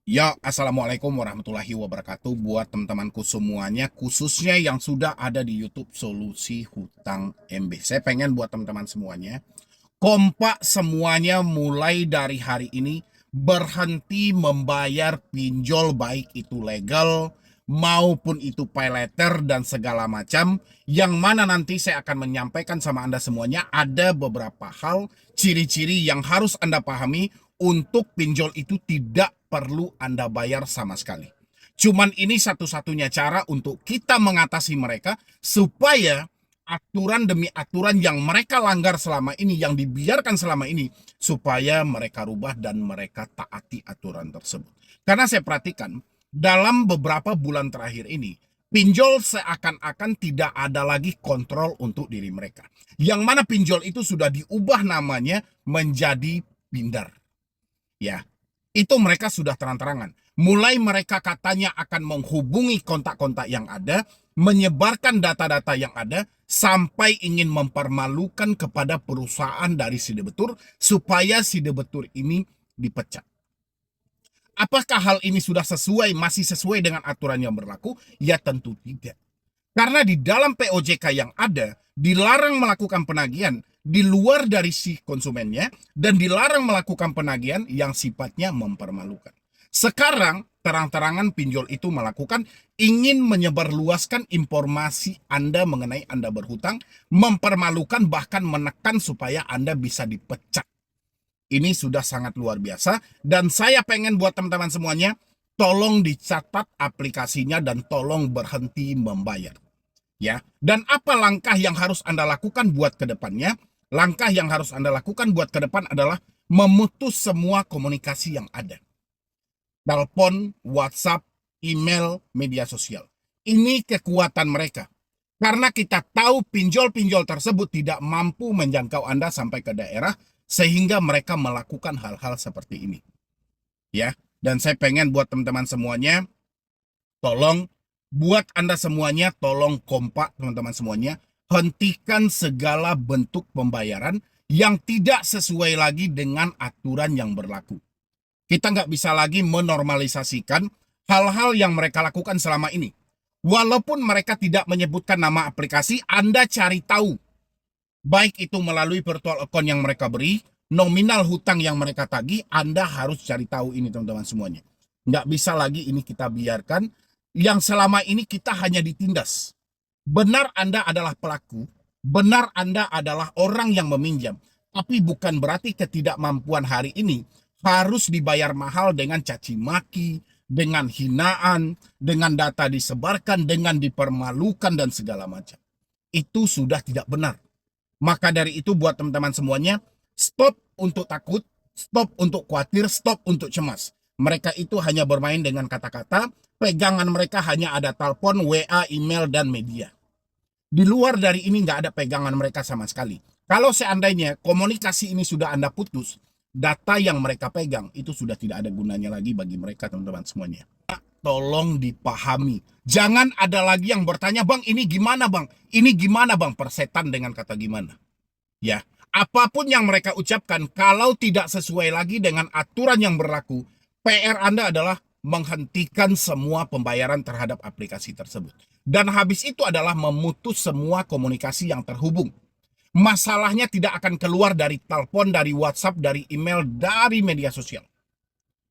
Ya, Assalamualaikum warahmatullahi wabarakatuh buat teman-temanku semuanya, khususnya yang sudah ada di YouTube Solusi Hutang MB. Saya pengen buat teman-teman semuanya, kompak semuanya mulai dari hari ini, berhenti membayar pinjol baik itu legal maupun itu pay letter dan segala macam, yang mana nanti saya akan menyampaikan sama Anda semuanya ada beberapa hal, ciri-ciri yang harus Anda pahami untuk pinjol itu tidak perlu Anda bayar sama sekali. Cuman ini satu-satunya cara untuk kita mengatasi mereka supaya aturan demi aturan yang mereka langgar selama ini, yang dibiarkan selama ini, supaya mereka rubah dan mereka taati aturan tersebut. Karena saya perhatikan, dalam beberapa bulan terakhir ini, pinjol seakan-akan tidak ada lagi kontrol untuk diri mereka. Yang mana pinjol itu sudah diubah namanya menjadi pindar. Ya, itu mereka sudah terang-terangan. Mulai mereka katanya akan menghubungi kontak-kontak yang ada, menyebarkan data-data yang ada, sampai ingin mempermalukan kepada perusahaan dari si debetur, supaya si debetur ini dipecat. Apakah hal ini sudah sesuai, masih sesuai dengan aturan yang berlaku? Ya tentu tidak. Karena di dalam POJK yang ada, dilarang melakukan penagihan di luar dari si konsumennya dan dilarang melakukan penagihan yang sifatnya mempermalukan. Sekarang terang-terangan pinjol itu melakukan, ingin menyebarluaskan informasi Anda mengenai Anda berhutang, mempermalukan, bahkan menekan supaya Anda bisa dipecat. Ini sudah sangat luar biasa dan saya pengen buat teman-teman semuanya, tolong dicatat aplikasinya dan tolong berhenti membayar. Ya, dan apa langkah yang harus Anda lakukan buat ke depannya? Langkah yang harus Anda lakukan buat ke depan adalah memutus semua komunikasi yang ada. Telepon, WhatsApp, email, media sosial. Ini kekuatan mereka. Karena kita tahu pinjol-pinjol tersebut tidak mampu menjangkau Anda sampai ke daerah, sehingga mereka melakukan hal-hal seperti ini. Ya, dan saya pengen buat teman-teman semuanya, tolong buat Anda semuanya, tolong kompak teman-teman semuanya, hentikan segala bentuk pembayaran yang tidak sesuai lagi dengan aturan yang berlaku. Kita nggak bisa lagi menormalisasikan hal-hal yang mereka lakukan selama ini. Walaupun mereka tidak menyebutkan nama aplikasi, Anda cari tahu. Baik itu melalui virtual account yang mereka beri, nominal hutang yang mereka tagih, Anda harus cari tahu ini teman-teman semuanya. Nggak bisa lagi ini kita biarkan, yang selama ini kita hanya ditindas. Benar Anda adalah pelaku, benar Anda adalah orang yang meminjam, tapi bukan berarti ketidakmampuan hari ini harus dibayar mahal dengan caci maki, dengan hinaan, dengan data disebarkan, dengan dipermalukan dan segala macam. Itu sudah tidak benar. Maka dari itu buat teman-teman semuanya, stop untuk takut, stop untuk khawatir, stop untuk cemas. Mereka itu hanya bermain dengan kata-kata, pegangan mereka hanya ada telepon, WA, email, dan media. Di luar dari ini nggak ada pegangan mereka sama sekali. Kalau seandainya komunikasi ini sudah Anda putus, data yang mereka pegang itu sudah tidak ada gunanya lagi bagi mereka teman-teman semuanya. Tolong dipahami. Jangan ada lagi yang bertanya, Bang, ini gimana, Bang? Ini gimana, Bang? Persetan dengan kata gimana. Ya, apapun yang mereka ucapkan, kalau tidak sesuai lagi dengan aturan yang berlaku, PR Anda adalah menghentikan semua pembayaran terhadap aplikasi tersebut. Dan habis itu adalah memutus semua komunikasi yang terhubung. Masalahnya tidak akan keluar dari telepon, dari WhatsApp, dari email, dari media sosial.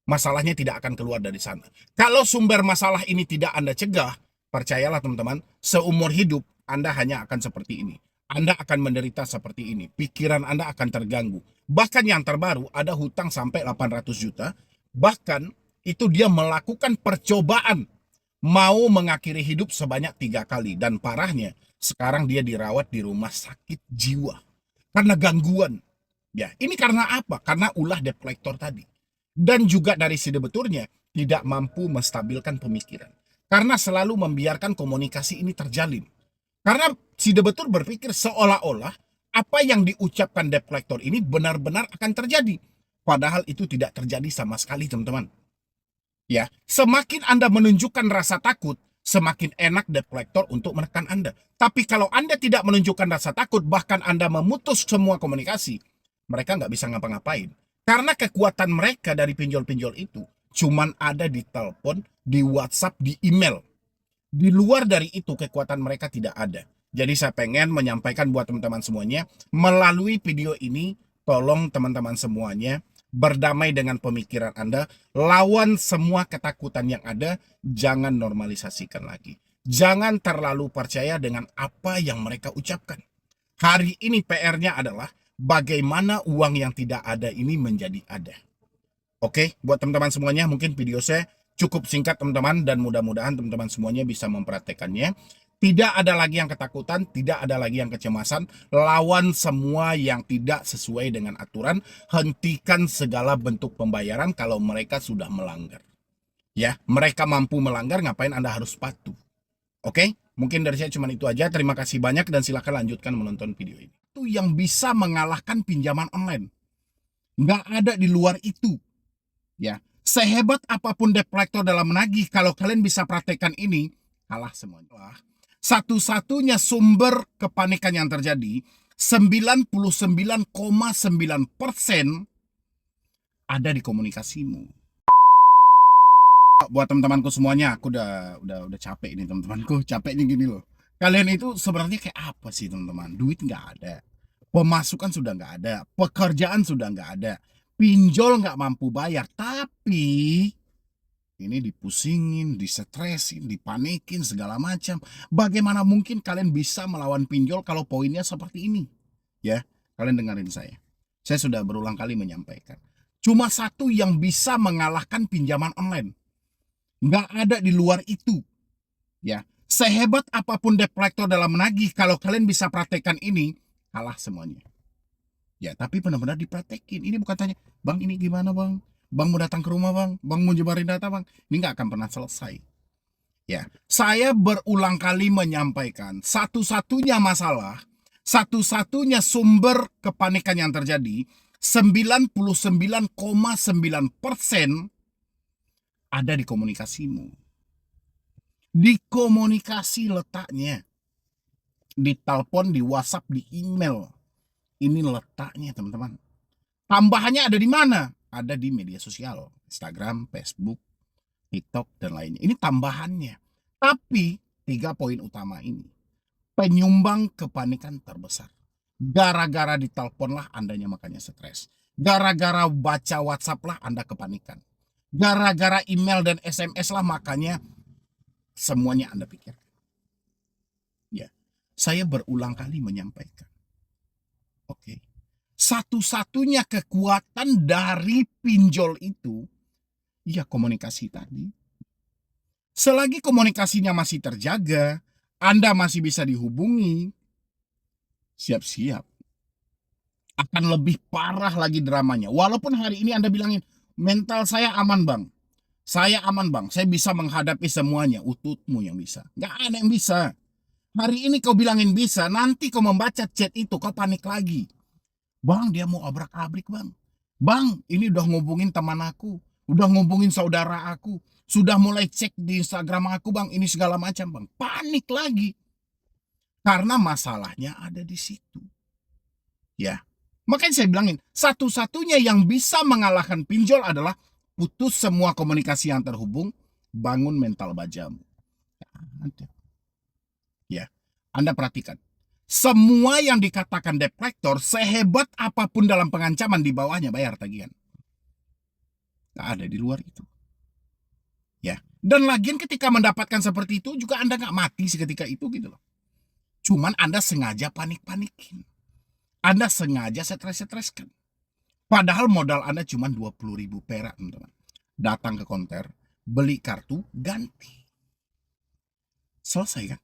Masalahnya tidak akan keluar dari sana. Kalau sumber masalah ini tidak Anda cegah, percayalah teman-teman, seumur hidup Anda hanya akan seperti ini. Anda akan menderita seperti ini. Pikiran Anda akan terganggu. Bahkan yang terbaru ada hutang sampai 800 juta. Bahkan itu dia melakukan percobaan mau mengakhiri hidup sebanyak 3 kali. Dan parahnya, sekarang dia dirawat di rumah sakit jiwa. Karena gangguan. Ya, ini karena apa? Karena ulah debt collector tadi. Dan juga dari si debeturnya tidak mampu menstabilkan pemikiran. Karena selalu membiarkan komunikasi ini terjalin. Karena si debetur berpikir seolah-olah apa yang diucapkan debt collector ini benar-benar akan terjadi. Padahal itu tidak terjadi sama sekali, teman-teman. Ya, semakin Anda menunjukkan rasa takut, semakin enak debt collector untuk menekan Anda. Tapi kalau Anda tidak menunjukkan rasa takut, bahkan Anda memutus semua komunikasi, mereka nggak bisa ngapa-ngapain. Karena kekuatan mereka dari pinjol-pinjol itu cuman ada di telepon, di WhatsApp, di email. Di luar dari itu kekuatan mereka tidak ada. Jadi saya pengen menyampaikan buat teman-teman semuanya, melalui video ini, tolong teman-teman semuanya berdamai dengan pemikiran Anda, lawan semua ketakutan yang ada, jangan normalisasikan lagi. Jangan terlalu percaya dengan apa yang mereka ucapkan. Hari ini PR-nya adalah bagaimana uang yang tidak ada ini menjadi ada. Oke, buat teman-teman semuanya, mungkin video saya cukup singkat teman-teman, dan mudah-mudahan teman-teman semuanya bisa mempraktekannya. Tidak ada lagi yang ketakutan, tidak ada lagi yang kecemasan. Lawan semua yang tidak sesuai dengan aturan. Hentikan segala bentuk pembayaran kalau mereka sudah melanggar. Ya, mereka mampu melanggar, ngapain Anda harus patuh? Oke, mungkin dari saya cuma itu aja. Terima kasih banyak dan silakan lanjutkan menonton video ini. Itu yang bisa mengalahkan pinjaman online. Nggak ada di luar itu. Ya, sehebat apapun debt collector dalam menagih, kalau kalian bisa praktekkan ini, kalah semuanya. Satu-satunya sumber kepanikan yang terjadi, 99,9% ada di komunikasimu. Buat teman-temanku semuanya, aku udah capek ini teman-temanku. Capeknya gini loh. Kalian itu sebenarnya kayak apa sih teman-teman? Duit nggak ada, pemasukan sudah nggak ada, pekerjaan sudah nggak ada, pinjol nggak mampu bayar, tapi ini dipusingin, disetresin, dipanikin, segala macam. Bagaimana mungkin kalian bisa melawan pinjol kalau poinnya seperti ini? Ya, kalian dengerin saya. Saya sudah berulang kali menyampaikan. Cuma satu yang bisa mengalahkan pinjaman online. Nggak ada di luar itu. Ya, sehebat apapun debt collector dalam menagih, kalau kalian bisa praktekkan ini, kalah semuanya. Ya, tapi benar-benar dipraktekin. Ini bukan tanya, bang ini gimana bang? Bang mau datang ke rumah bang? Bang mau nyebarin data bang? Ini nggak akan pernah selesai. Ya, saya berulang kali menyampaikan, satu-satunya masalah, satu-satunya sumber kepanikan yang terjadi, 99,9% ada di komunikasimu. Di komunikasi letaknya. Di telepon, di WhatsApp, di email. Ini letaknya teman-teman. Tambahannya ada di mana? Ada di media sosial, Instagram, Facebook, TikTok, dan lainnya. Ini tambahannya. Tapi 3 poin utama ini penyumbang kepanikan terbesar. Gara-gara ditelepon lah Andanya makanya stres. Gara-gara baca WhatsApp lah Anda kepanikan. Gara-gara email dan SMS lah makanya semuanya Anda pikir. Ya, saya berulang kali menyampaikan. Oke. Satu-satunya kekuatan dari pinjol itu, ya komunikasi tadi. Selagi komunikasinya masih terjaga, Anda masih bisa dihubungi, siap-siap. Akan lebih parah lagi dramanya. Walaupun hari ini Anda bilangin, mental saya aman bang. Saya aman bang, saya bisa menghadapi semuanya. Ututmu yang bisa. Gak ada yang bisa. Hari ini kau bilangin bisa, nanti kau membaca chat itu, kau panik lagi. Bang, dia mau abrak-abrik bang. Bang, ini udah ngubungin teman aku. Udah ngubungin saudara aku. Sudah mulai cek di Instagram aku bang. Ini segala macam bang. Panik lagi. Karena masalahnya ada di situ. Ya. Makanya saya bilangin. Satu-satunya yang bisa mengalahkan pinjol adalah putus semua komunikasi yang terhubung. Bangun mental bajamu. Ya. Anda perhatikan. Semua yang dikatakan debt collector, sehebat apapun dalam pengancaman, di bawahnya bayar tagihan. Nggak ada di luar itu. Ya. Dan lagian ketika mendapatkan seperti itu juga Anda nggak mati seketika itu gitu loh. Cuman Anda sengaja panik-panikin. Anda sengaja stres-streskan. Padahal modal Anda cuma 20.000 perak, teman-teman. Datang ke konter, beli kartu, ganti. Selesai kan?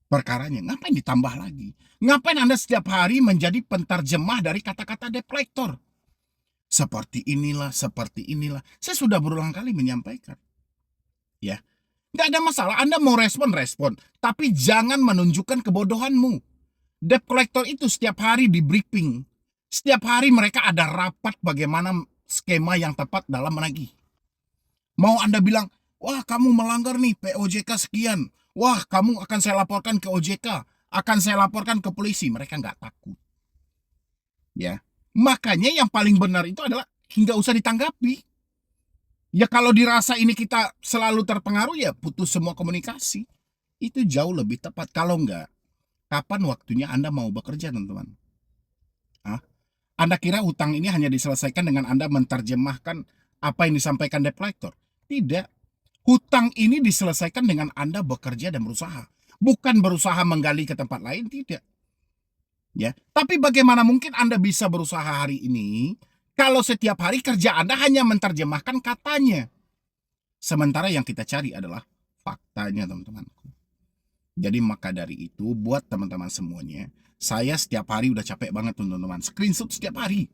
Perkaranya, ngapain ditambah lagi? Ngapain Anda setiap hari menjadi penterjemah dari kata-kata debt collector? Seperti inilah, seperti inilah. Saya sudah berulang kali menyampaikan. Ya, nggak ada masalah. Anda mau respon, tapi jangan menunjukkan kebodohanmu. Debt collector itu setiap hari di briefing. Setiap hari mereka ada rapat bagaimana skema yang tepat dalam menagih. Mau Anda bilang, wah kamu melanggar nih POJK sekian. Wah, kamu akan saya laporkan ke OJK, akan saya laporkan ke polisi. Mereka nggak takut. Ya, makanya yang paling benar itu adalah nggak usah ditanggapi. Ya kalau dirasa ini kita selalu terpengaruh, ya putus semua komunikasi. Itu jauh lebih tepat. Kalau enggak, kapan waktunya Anda mau bekerja, teman-teman? Hah? Anda kira hutang ini hanya diselesaikan dengan Anda menerjemahkan apa yang disampaikan debt collector? Tidak. Hutang ini diselesaikan dengan Anda bekerja dan berusaha. Bukan berusaha menggali ke tempat lain, tidak. Ya, tapi bagaimana mungkin Anda bisa berusaha hari ini kalau setiap hari kerja Anda hanya menerjemahkan katanya? Sementara yang kita cari adalah faktanya, teman-temanku. Jadi maka dari itu, buat teman-teman semuanya, saya setiap hari udah capek banget, teman-teman. Screenshot setiap hari.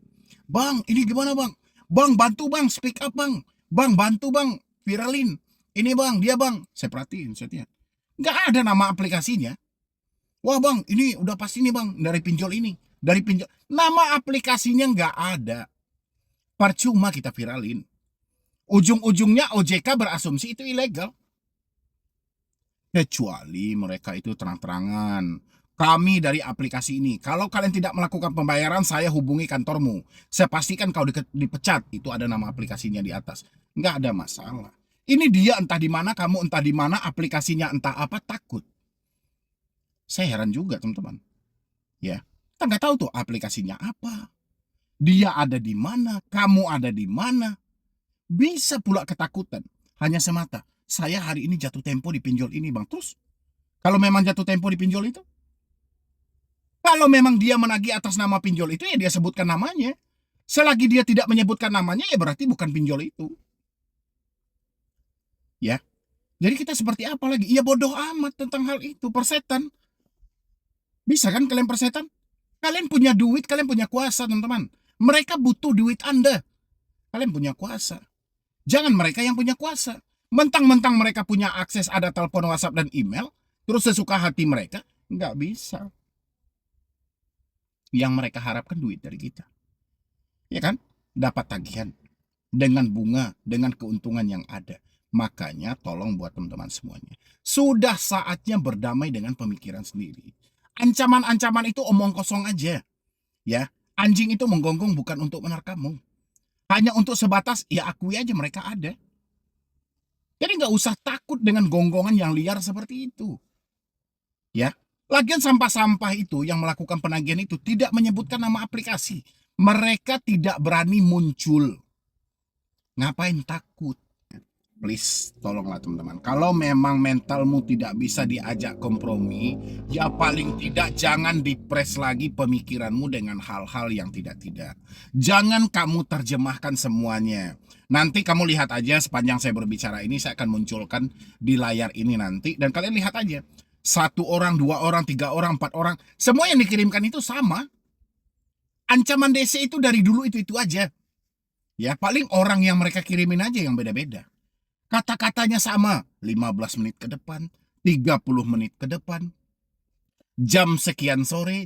Bang, ini gimana bang? Bang, bantu bang, speak up bang. Bang, bantu bang, viralin. Ini bang, dia bang. Saya perhatiin, saya lihat. Nggak ada nama aplikasinya. Wah bang, ini udah pasti nih bang, dari pinjol ini. Dari pinjol. Nama aplikasinya nggak ada. Percuma kita viralin. Ujung-ujungnya OJK berasumsi itu ilegal. Kecuali mereka itu terang-terangan. Kami dari aplikasi ini, kalau kalian tidak melakukan pembayaran, saya hubungi kantormu. Saya pastikan kau dipecat. Itu ada nama aplikasinya di atas. Nggak ada masalah. Ini dia entah di mana, kamu entah di mana, aplikasinya entah apa, takut. Saya heran juga, teman-teman. Ya, kita nggak tahu tuh aplikasinya apa. Dia ada di mana, kamu ada di mana. Bisa pula ketakutan. Hanya semata, saya hari ini jatuh tempo di pinjol ini bang. Terus, kalau memang jatuh tempo di pinjol itu, kalau memang dia menagih atas nama pinjol itu, ya dia sebutkan namanya. Selagi dia tidak menyebutkan namanya, ya berarti bukan pinjol itu. Ya, jadi kita seperti apa lagi? Ya bodoh amat tentang hal itu, persetan. Bisa kan kalian persetan? Kalian punya duit, kalian punya kuasa, teman-teman. Mereka butuh duit Anda. Kalian punya kuasa. Jangan mereka yang punya kuasa. Mentang-mentang mereka punya akses, ada telepon, WhatsApp, dan email, terus sesuka hati mereka, nggak bisa. Yang mereka harapkan duit dari kita. Ya kan? Dapat tagihan. Dengan bunga, dengan keuntungan yang ada. Makanya tolong buat teman-teman semuanya. Sudah saatnya berdamai dengan pemikiran sendiri. Ancaman-ancaman itu omong kosong aja. Ya, anjing itu menggonggong bukan untuk menerkammu. Hanya untuk sebatas, ya akui aja mereka ada. Jadi nggak usah takut dengan gonggongan yang liar seperti itu. Ya, lagian sampah-sampah itu yang melakukan penagihan itu tidak menyebutkan nama aplikasi. Mereka tidak berani muncul. Ngapain takut? Please, tolonglah teman-teman. Kalau memang mentalmu tidak bisa diajak kompromi, ya paling tidak jangan dipres lagi pemikiranmu dengan hal-hal yang tidak-tidak. Jangan kamu terjemahkan semuanya. Nanti kamu lihat aja sepanjang saya berbicara ini, saya akan munculkan di layar ini nanti. Dan kalian lihat aja. 1 orang, 2 orang, 3 orang, 4 orang. Semua yang dikirimkan itu sama. Ancaman DC itu dari dulu itu aja. Ya, paling orang yang mereka kirimin aja yang beda-beda. Kata-katanya sama, 15 menit ke depan, 30 menit ke depan, jam sekian sore,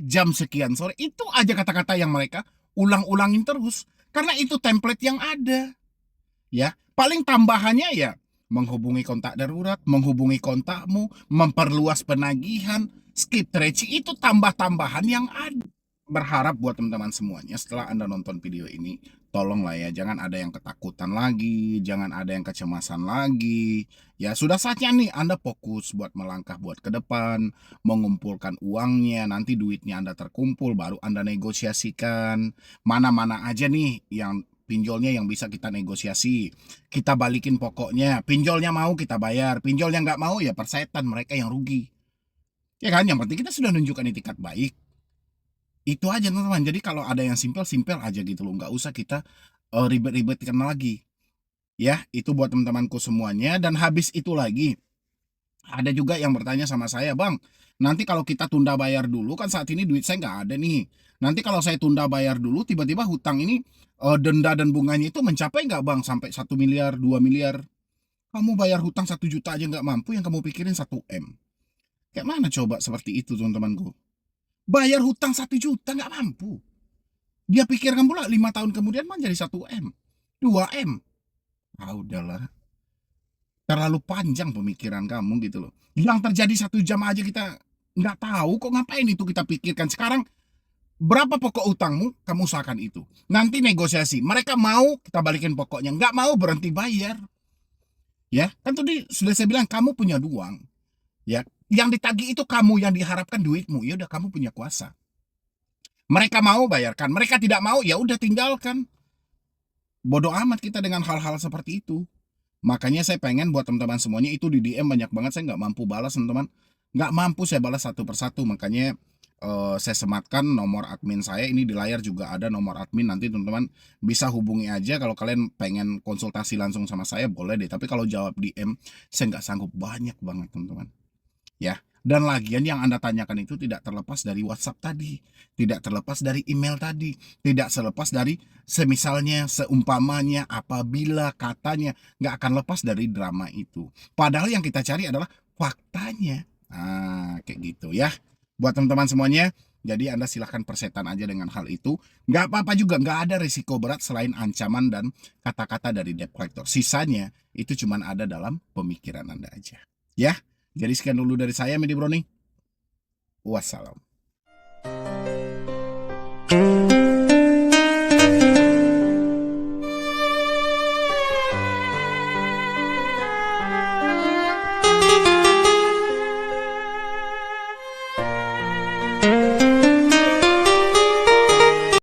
itu aja kata-kata yang mereka ulang-ulangin terus. Karena itu template yang ada. Ya, paling tambahannya ya menghubungi kontak darurat, menghubungi kontakmu, memperluas penagihan, skip tracing, itu tambah-tambahan yang ada. Berharap buat teman-teman semuanya setelah Anda nonton video ini, tolonglah ya, jangan ada yang ketakutan lagi, jangan ada yang kecemasan lagi. Ya sudah saatnya nih Anda fokus buat melangkah buat ke depan, mengumpulkan uangnya, nanti duitnya Anda terkumpul, baru Anda negosiasikan. Mana-mana aja nih yang pinjolnya yang bisa kita negosiasi. Kita balikin pokoknya, pinjolnya mau kita bayar, pinjolnya nggak mau ya persetan, mereka yang rugi. Ya kan, yang penting kita sudah nunjukkan itikat baik. Itu aja teman-teman. Jadi kalau ada yang simpel aja gitu loh, nggak usah kita ribet-ribetkan lagi. Ya, itu buat teman-temanku semuanya. Dan habis itu lagi, ada juga yang bertanya sama saya, Bang, nanti kalau kita tunda bayar dulu, kan saat ini duit saya nggak ada nih. Nanti kalau saya tunda bayar dulu, tiba-tiba hutang ini denda dan bunganya itu mencapai nggak Bang? Sampai 1 miliar, 2 miliar. Kamu bayar hutang 1 juta aja nggak mampu, yang kamu pikirin 1 M. Kayak mana coba seperti itu teman-temanku? Bayar hutang 1 juta nggak mampu. Dia pikirkan pula 5 tahun kemudian mah jadi 1 M, 2 M. Ah udahlah. Terlalu panjang pemikiran kamu gitu loh. Yang terjadi 1 jam aja kita nggak tahu kok, ngapain itu kita pikirkan. Sekarang Berapa pokok utangmu, kamu usahakan itu. Nanti negosiasi. Mereka mau, kita balikin pokoknya. Nggak mau, berhenti bayar. Ya, kan tadi sudah saya bilang kamu punya uang. Ya, yang ditagih itu kamu, yang diharapkan duitmu. Ya udah, kamu punya kuasa. Mereka mau bayarkan, mereka tidak mau, ya udah tinggalkan. Bodoh amat kita dengan hal-hal seperti itu. Makanya saya pengen buat teman-teman semuanya itu di DM banyak banget, saya nggak mampu balas teman-teman. Nggak mampu saya balas satu persatu, makanya saya sematkan nomor admin saya, ini di layar juga ada nomor admin, nanti teman-teman bisa hubungi aja kalau kalian pengen konsultasi langsung sama saya, boleh deh. Tapi kalau jawab DM, saya nggak sanggup, banyak banget teman-teman. Ya, dan lagian yang Anda tanyakan itu tidak terlepas dari WhatsApp tadi, tidak terlepas dari email tadi, tidak selepas dari semisalnya, seumpamanya, apabila, katanya, nggak akan lepas dari drama itu. Padahal yang kita cari adalah faktanya. Nah, kayak gitu ya. Buat teman-teman semuanya, jadi Anda silahkan persetan aja dengan hal itu. Nggak apa-apa juga, nggak ada risiko berat selain ancaman dan kata-kata dari debt collector. Sisanya itu cuma ada dalam pemikiran Anda aja. Ya, jadi sekian dulu dari saya, Medi Browning. Wassalam.